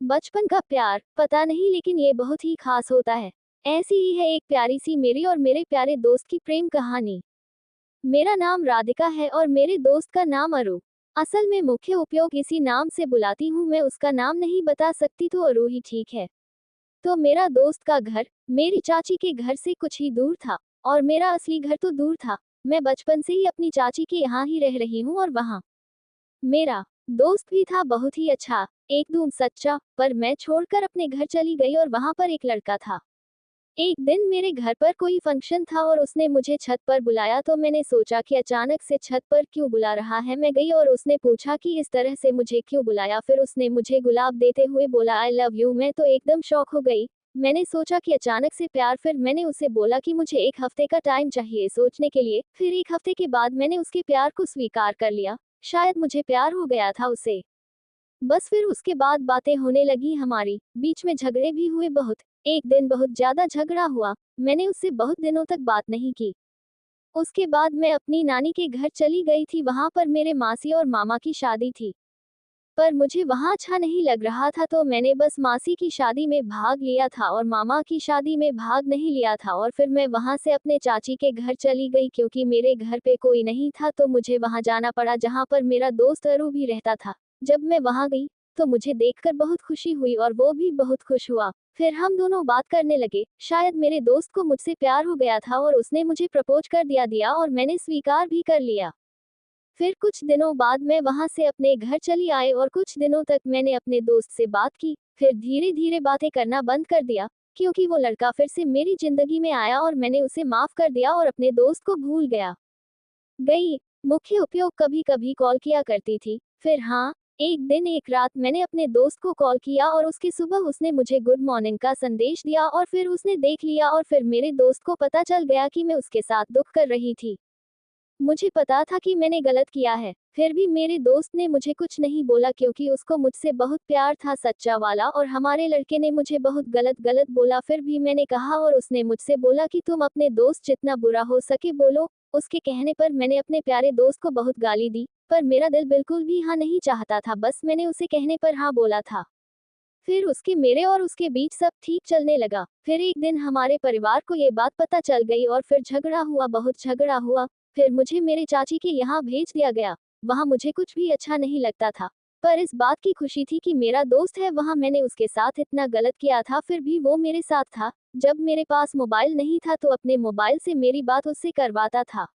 बचपन का प्यार पता नहीं लेकिन ये बहुत ही खास होता है। ऐसी ही है एक प्यारी सी मेरी और मेरे प्यारे दोस्त की प्रेम कहानी। मेरा नाम राधिका है और मेरे दोस्त का नाम अरु। असल में मुख्य उपयोग इसी नाम से बुलाती हूँ, मैं उसका नाम नहीं बता सकती तो अरु ही ठीक है। तो मेरा दोस्त का घर मेरी चाची के घर से कुछ ही दूर था और मेरा असली घर तो दूर था। मैं बचपन से ही अपनी चाची के यहाँ ही रह रही हूँ और वहाँ मेरा दोस्त भी था बहुत ही अच्छा, एकदम सच्चा। पर मैं छोड़कर अपने घर चली गई और वहां पर एक लड़का था। एक दिन मेरे घर पर कोई फंक्शन था और उसने मुझे छत पर बुलाया, तो मैंने सोचा कि अचानक से छत पर क्यों बुला रहा है। मैं गई और उसने पूछा कि इस तरह से मुझे क्यों बुलाया। फिर उसने मुझे गुलाब देते हुए बोला आई लव यू। मैं तो एकदम शॉक हो गई। मैंने सोचा कि अचानक से प्यार। फिर मैंने उसे बोला कि मुझे एक हफ्ते का टाइम चाहिए सोचने के लिए। फिर एक हफ्ते के बाद मैंने उसके प्यार को स्वीकार कर लिया। शायद मुझे प्यार हो गया था उसे। बस फिर उसके बाद बातें होने लगी हमारी, बीच में झगड़े भी हुए बहुत। एक दिन बहुत ज्यादा झगड़ा हुआ, मैंने उससे बहुत दिनों तक बात नहीं की। उसके बाद मैं अपनी नानी के घर चली गई थी, वहां पर मेरे मासी और मामा की शादी थी। पर मुझे वहां अच्छा नहीं लग रहा था, तो मैंने बस मासी की शादी में भाग लिया था और मामा की शादी में भाग नहीं लिया था। और फिर मैं वहां से अपने चाची के घर चली गई, क्योंकि मेरे घर पे कोई नहीं था तो मुझे वहां जाना पड़ा जहां पर मेरा दोस्त अरू भी रहता था। जब मैं वहां गई तो मुझे देखकर बहुत खुशी हुई और वो भी बहुत खुश हुआ। फिर हम दोनों बात करने लगे। शायद मेरे दोस्त को मुझसे प्यार हो गया था और उसने मुझे प्रपोज कर दिया और मैंने स्वीकार भी कर लिया। फिर कुछ दिनों बाद मैं वहां से अपने घर चली आई और कुछ दिनों तक मैंने अपने दोस्त से बात की। फिर धीरे धीरे बातें करना बंद कर दिया, क्योंकि वो लड़का फिर से मेरी जिंदगी में आया और मैंने उसे माफ कर दिया और अपने दोस्त को भूल गया। गई मुख्य उपयोग कभी कभी कॉल किया करती थी। फिर हाँ, एक दिन एक रात मैंने अपने दोस्त को कॉल किया और उसकी सुबह उसने मुझे गुड मॉर्निंग का संदेश दिया और फिर उसने देख लिया और फिर मेरे दोस्त को पता चल गया कि मैं उसके साथ दुख कर रही थी। मुझे पता था कि मैंने गलत किया है, फिर भी मेरे दोस्त ने मुझे कुछ नहीं बोला, क्योंकि उसको मुझसे बहुत प्यार था, सच्चा वाला। और हमारे लड़के ने मुझे बहुत गलत गलत बोला, फिर भी मैंने कहा और उसने मुझसे बोला कि तुम अपने दोस्त जितना बुरा हो सके बोलो। उसके कहने पर मैंने अपने प्यारे दोस्त को बहुत गाली दी, पर मेरा दिल बिल्कुल भी हाँ नहीं चाहता था, बस मैंने उसे कहने पर हाँ बोला था। फिर उसके मेरे और उसके बीच सब ठीक चलने लगा। फिर एक दिन हमारे परिवार को ये बात पता चल गई और फिर झगड़ा हुआ, बहुत झगड़ा हुआ। फिर मुझे मेरे चाची के यहाँ भेज दिया गया। वहाँ मुझे कुछ भी अच्छा नहीं लगता था, पर इस बात की खुशी थी कि मेरा दोस्त है वहाँ। मैंने उसके साथ इतना गलत किया था, फिर भी वो मेरे साथ था। जब मेरे पास मोबाइल नहीं था तो अपने मोबाइल से मेरी बात उससे करवाता था।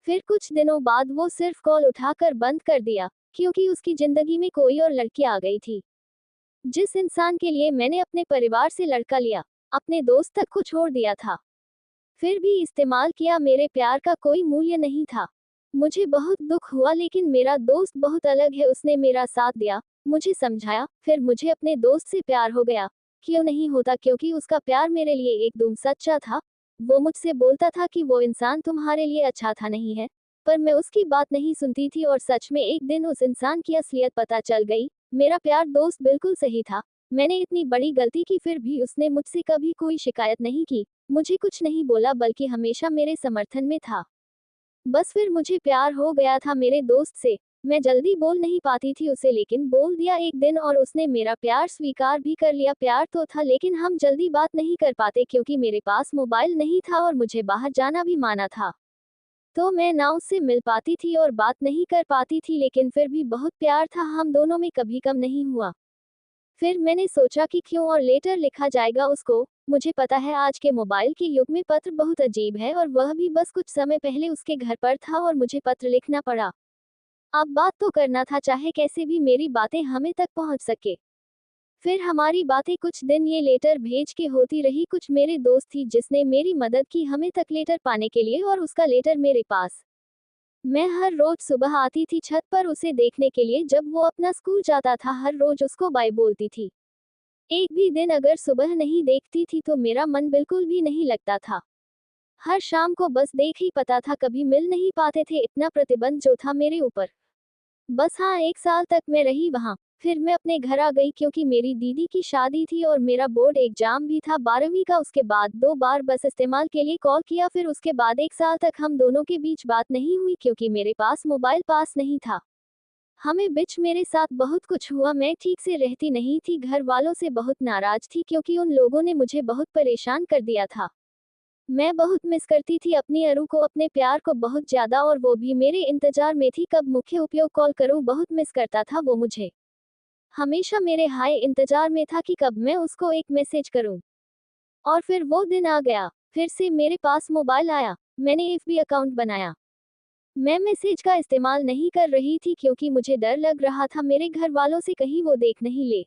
फिर कुछ दिनों बाद वो सिर्फ कॉल उठाकर बंद कर दिया, क्योंकि उसकी जिंदगी में कोई और लड़की आ गई थी। जिस इंसान के लिए मैंने अपने परिवार से लड़का लिया, अपने दोस्त तक को छोड़ दिया था, फिर भी इस्तेमाल किया, मेरे प्यार का कोई मूल्य नहीं था। मुझे बहुत दुख हुआ, लेकिन मेरा दोस्त बहुत अलग है, उसने मेरा साथ दिया, मुझे समझाया। फिर मुझे अपने दोस्त से प्यार हो गया। क्यों नहीं होता, क्योंकि उसका प्यार मेरे लिए एकदम सच्चा था। वो मुझसे बोलता था कि वो इंसान तुम्हारे लिए अच्छा था नहीं है, पर मैं उसकी बात नहीं सुनती थी और सच में एक दिन उस इंसान की असलियत पता चल गई। मेरा प्यार दोस्त बिल्कुल सही था। मैंने इतनी बड़ी गलती की, फिर भी उसने मुझसे कभी कोई शिकायत नहीं की, मुझे कुछ नहीं बोला, बल्कि हमेशा मेरे समर्थन में था। बस फिर मुझे प्यार हो गया था मेरे दोस्त से। मैं जल्दी बोल नहीं पाती थी उसे, लेकिन बोल दिया एक दिन और उसने मेरा प्यार स्वीकार भी कर लिया। प्यार तो था, लेकिन हम जल्दी बात नहीं कर पाते, क्योंकि मेरे पास मोबाइल नहीं था और मुझे बाहर जाना भी माना था। तो मैं ना उससे मिल पाती थी और बात नहीं कर पाती थी, लेकिन फिर भी बहुत प्यार था हम दोनों में, कभी कम नहीं हुआ। फिर मैंने सोचा कि क्यों और लेटर लिखा जाएगा उसको। मुझे पता है आज के मोबाइल के युग में पत्र बहुत अजीब है, और वह भी बस कुछ समय पहले उसके घर पर था और मुझे पत्र लिखना पड़ा। अब बात तो करना था, चाहे कैसे भी मेरी बातें हमें तक पहुंच सके। फिर हमारी बातें कुछ दिन ये लेटर भेज के होती रही। कुछ मेरे दोस्त थी जिसने मेरी मदद की हमें तक लेटर पाने के लिए, और उसका लेटर मेरे पास। मैं हर रोज सुबह आती थी छत पर उसे देखने के लिए, जब वो अपना स्कूल जाता था हर रोज उसको बाय बोलती थी। एक भी दिन अगर सुबह नहीं देखती थी तो मेरा मन बिल्कुल भी नहीं लगता था। हर शाम को बस देख ही पता था, कभी मिल नहीं पाते थे, इतना प्रतिबंध जो था मेरे ऊपर। बस हाँ, एक साल तक मैं रही वहाँ। फिर मैं अपने घर आ गई, क्योंकि मेरी दीदी की शादी थी और मेरा बोर्ड एग्जाम भी था 12वीं का। उसके बाद 2 बार बस इस्तेमाल के लिए कॉल किया, फिर उसके बाद एक साल तक हम दोनों के बीच बात नहीं हुई, क्योंकि मेरे पास मोबाइल पास नहीं था। हमें बीच मेरे साथ बहुत कुछ हुआ, मैं ठीक से रहती नहीं थी, घर वालों से बहुत नाराज थी क्योंकि उन लोगों ने मुझे बहुत परेशान कर दिया था। मैं बहुत मिस करती थी अपनी अरु को, अपने प्यार को बहुत ज्यादा, और वो भी मेरे इंतजार में थी कब मुख्य उपयोग कॉल करूं, बहुत मिस करता था वो मुझे। हमेशा मेरे हाय इंतजार में था कि कब मैं उसको एक मैसेज करूं। और फिर वो दिन आ गया, फिर से मेरे पास मोबाइल आया, मैंने एफबी अकाउंट बनाया। मैं मैसेज का इस्तेमाल नहीं कर रही थी क्योंकि मुझे डर लग रहा था मेरे घर वालों से कहीं वो देख नहीं ले।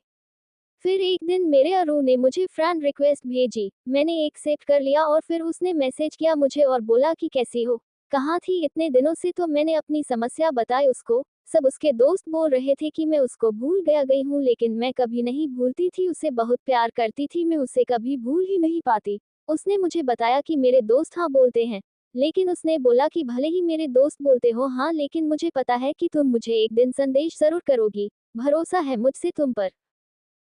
फिर एक दिन मेरे अरु ने मुझे फ्रेंड रिक्वेस्ट भेजी, मैंने एक्सेप्ट कर लिया और फिर उसने मैसेज किया मुझे और बोला कि कैसी हो, कहाँ थी इतने दिनों से। तो मैंने अपनी समस्या बताई उसको। सब उसके दोस्त बोल रहे थे कि मैं उसको भूल गई हूँ, लेकिन मैं कभी नहीं भूलती थी, उसे बहुत प्यार करती थी, मैं उसे कभी भूल ही नहीं पाती। उसने मुझे बताया कि मेरे दोस्त हाँ बोलते हैं, लेकिन उसने बोला कि भले ही मेरे दोस्त बोलते हो हाँ, लेकिन मुझे पता है कि तुम मुझे एक दिन संदेश जरूर करोगी, भरोसा है मुझसे तुम पर।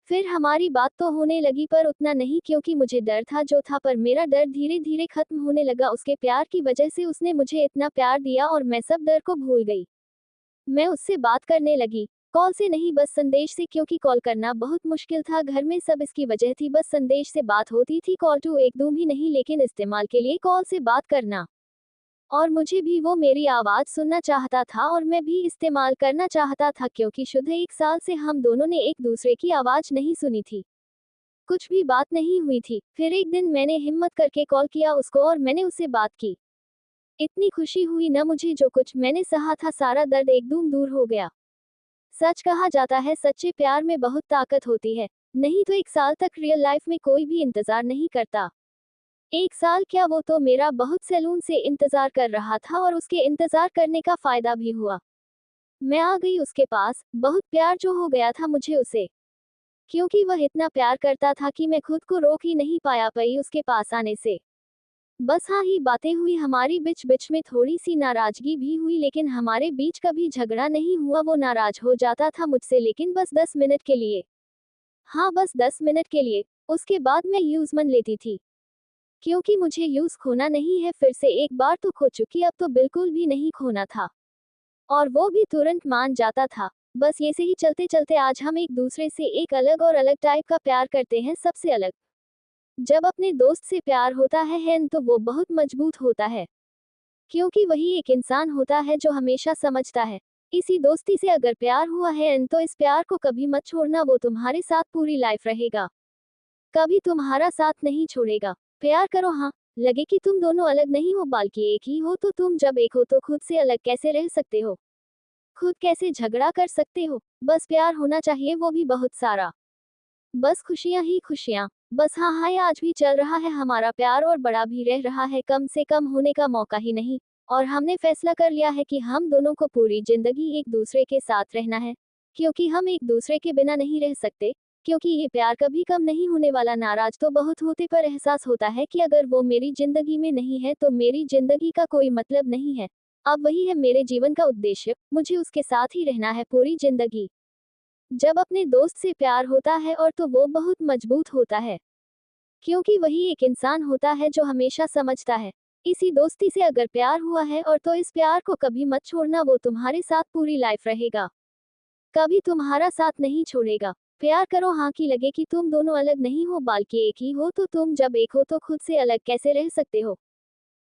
फिर हमारी बात तो होने लगी, पर उतना नहीं क्योंकि मुझे डर था जो था, पर मेरा डर धीरे धीरे खत्म होने लगा। उसके प्यार की वजह से उसने मुझे इतना प्यार दिया और मैं सब डर को भूल गई। मैं उससे बात करने लगी, कॉल से नहीं बस संदेश से, क्योंकि कॉल करना बहुत मुश्किल था, घर में सब इसकी वजह थी, बस संदेश से बात होती थी, कॉल टू एक दो भी नहीं, लेकिन इस्तेमाल के लिए कॉल से बात करना। और मुझे भी वो मेरी आवाज सुनना चाहता था और मैं भी इस्तेमाल करना चाहता था, क्योंकि शुद्ध 1 साल से हम दोनों ने एक दूसरे की आवाज नहीं सुनी थी, कुछ भी बात नहीं हुई थी। फिर एक दिन मैंने हिम्मत करके कॉल किया उसको और मैंने उससे बात की। इतनी खुशी हुई ना मुझे, जो कुछ मैंने सहा था सारा दर्द एकदम दूर हो गया। सच कहा जाता है सच्चे प्यार में बहुत ताकत होती है, नहीं तो 1 साल तक रियल लाइफ में कोई भी इंतजार नहीं करता। 1 साल क्या, वो तो मेरा बहुत सैलून से इंतजार कर रहा था और उसके इंतजार करने का फायदा भी हुआ। मैं आ गई उसके पास, बहुत प्यार जो हो गया था मुझे उसे, क्योंकि वह इतना प्यार करता था कि मैं खुद को रोक ही नहीं पाई उसके पास आने से। बस हाँ ही बातें हुई, हमारी बीच बीच में थोड़ी सी नाराजगी भी हुई, लेकिन हमारे बीच कभी झगड़ा नहीं हुआ। वो नाराज हो जाता था मुझसे, लेकिन बस 10 मिनट के लिए। हाँ, बस 10 मिनट के लिए। उसके बाद मैं यूज मन लेती थी, क्योंकि मुझे यूज खोना नहीं है, फिर से एक बार तो खो चुकी, अब तो बिल्कुल भी नहीं खोना था। और वो भी तुरंत मान जाता था। बस ये से ही चलते चलते आज हम एक दूसरे से एक अलग और अलग टाइप का प्यार करते हैं, सबसे अलग। जब अपने दोस्त से प्यार होता है तो वो बहुत मजबूत होता है, क्योंकि वही एक इंसान होता है जो हमेशा समझता है। इसी दोस्ती से अगर प्यार हुआ है तो इस प्यार को कभी मत छोड़ना, वो तुम्हारे साथ पूरी लाइफ रहेगा, कभी तुम्हारा साथ नहीं छोड़ेगा। प्यार करो हाँ, लगे कि तुम दोनों अलग नहीं हो बल्कि एक ही हो, तो तुम जब एक हो तो खुद से अलग कैसे रह सकते हो, खुद कैसे झगड़ा कर सकते हो। बस प्यार होना चाहिए, वो भी बहुत सारा, बस खुशियां ही खुशियां। बस हाँ हाय, आज भी चल रहा है हमारा प्यार और बड़ा भी रह रहा है, कम से कम होने का मौका ही नहीं। और हमने फैसला कर लिया है कि हम दोनों को पूरी जिंदगी एक दूसरे के साथ रहना है, क्योंकि हम एक दूसरे के बिना नहीं रह सकते, क्योंकि ये प्यार कभी कम नहीं होने वाला। नाराज तो बहुत होते, पर एहसास होता है कि अगर वो मेरी जिंदगी में नहीं है तो मेरी जिंदगी का कोई मतलब नहीं है। अब वही है मेरे जीवन का उद्देश्य, मुझे उसके साथ ही रहना है पूरी जिंदगी। जब अपने दोस्त से प्यार होता है और तो वो बहुत मजबूत होता है, क्योंकि वही एक इंसान होता है जो हमेशा समझता है। इसी दोस्ती से अगर प्यार हुआ है और तो इस प्यार को कभी मत छोड़ना, वो तुम्हारे साथ पूरी लाइफ रहेगा, कभी तुम्हारा साथ नहीं छोड़ेगा। प्यार करो हाँ, कि लगे कि तुम दोनों अलग नहीं हो बल्कि एक ही हो, तो तुम जब एक हो तो खुद से अलग कैसे रह सकते हो,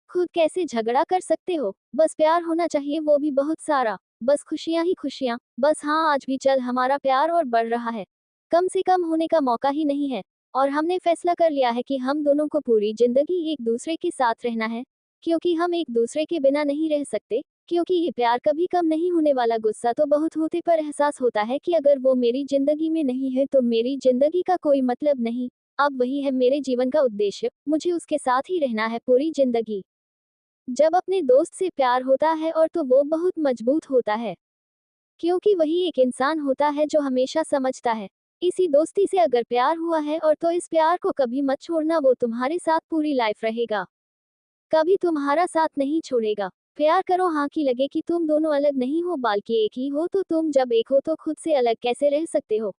खुद कैसे झगड़ा कर सकते हो। बस प्यार होना चाहिए, वो भी बहुत सारा, बस खुशियां ही खुशियां। बस हाँ, आज भी चल हमारा प्यार और बढ़ रहा है, कम से कम होने का मौका ही नहीं है। और हमने फैसला कर लिया है कि हम दोनों को पूरी जिंदगी एक दूसरे के साथ रहना है, क्योंकि हम एक दूसरे के बिना नहीं रह सकते, क्योंकि ये प्यार कभी कम नहीं होने वाला। गुस्सा तो बहुत होते, पर एहसास होता है कि अगर वो मेरी जिंदगी में नहीं है तो मेरी जिंदगी का कोई मतलब नहीं। अब वही है मेरे जीवन का उद्देश्य, मुझे उसके साथ ही रहना है पूरी जिंदगी। जब अपने दोस्त से प्यार होता है और तो वो बहुत मजबूत होता है, क्योंकि वही एक इंसान होता है जो हमेशा समझता है। इसी दोस्ती से अगर प्यार हुआ है और तो इस प्यार को कभी मत छोड़ना, वो तुम्हारे साथ पूरी लाइफ रहेगा, कभी तुम्हारा साथ नहीं छोड़ेगा। प्यार करो हाँ, कि लगे कि तुम दोनों अलग नहीं हो बल्कि एक ही हो, तो तुम जब एक हो तो खुद से अलग कैसे रह सकते हो,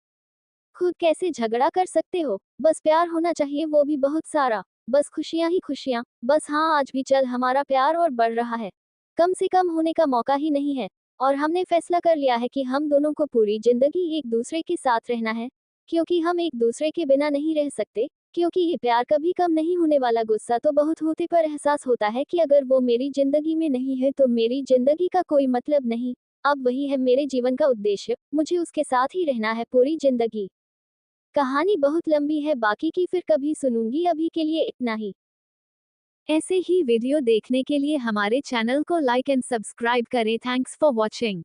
खुद कैसे झगड़ा कर सकते हो। बस प्यार होना चाहिए, वो भी बहुत सारा, बस खुशियां ही खुशियां। बस हाँ, आज भी चल हमारा प्यार और बढ़ रहा है, कम से कम होने का मौका ही नहीं है। और हमने फैसला कर लिया है कि हम दोनों को पूरी जिंदगी एक दूसरे के साथ रहना है, क्योंकि हम एक दूसरे के बिना नहीं रह सकते, क्योंकि ये प्यार कभी कम नहीं होने वाला। गुस्सा तो बहुत होते पर एहसास होता है कि अगर वो मेरी जिंदगी में नहीं है तो मेरी जिंदगी का कोई मतलब नहीं। अब वही है मेरे जीवन का उद्देश्य, मुझे उसके साथ ही रहना है पूरी जिंदगी। कहानी बहुत लंबी है, बाकी की फिर कभी सुनूंगी, अभी के लिए इतना ही। ऐसे ही वीडियो देखने के लिए हमारे चैनल को लाइक एंड सब्सक्राइब करें। Thanks for watching.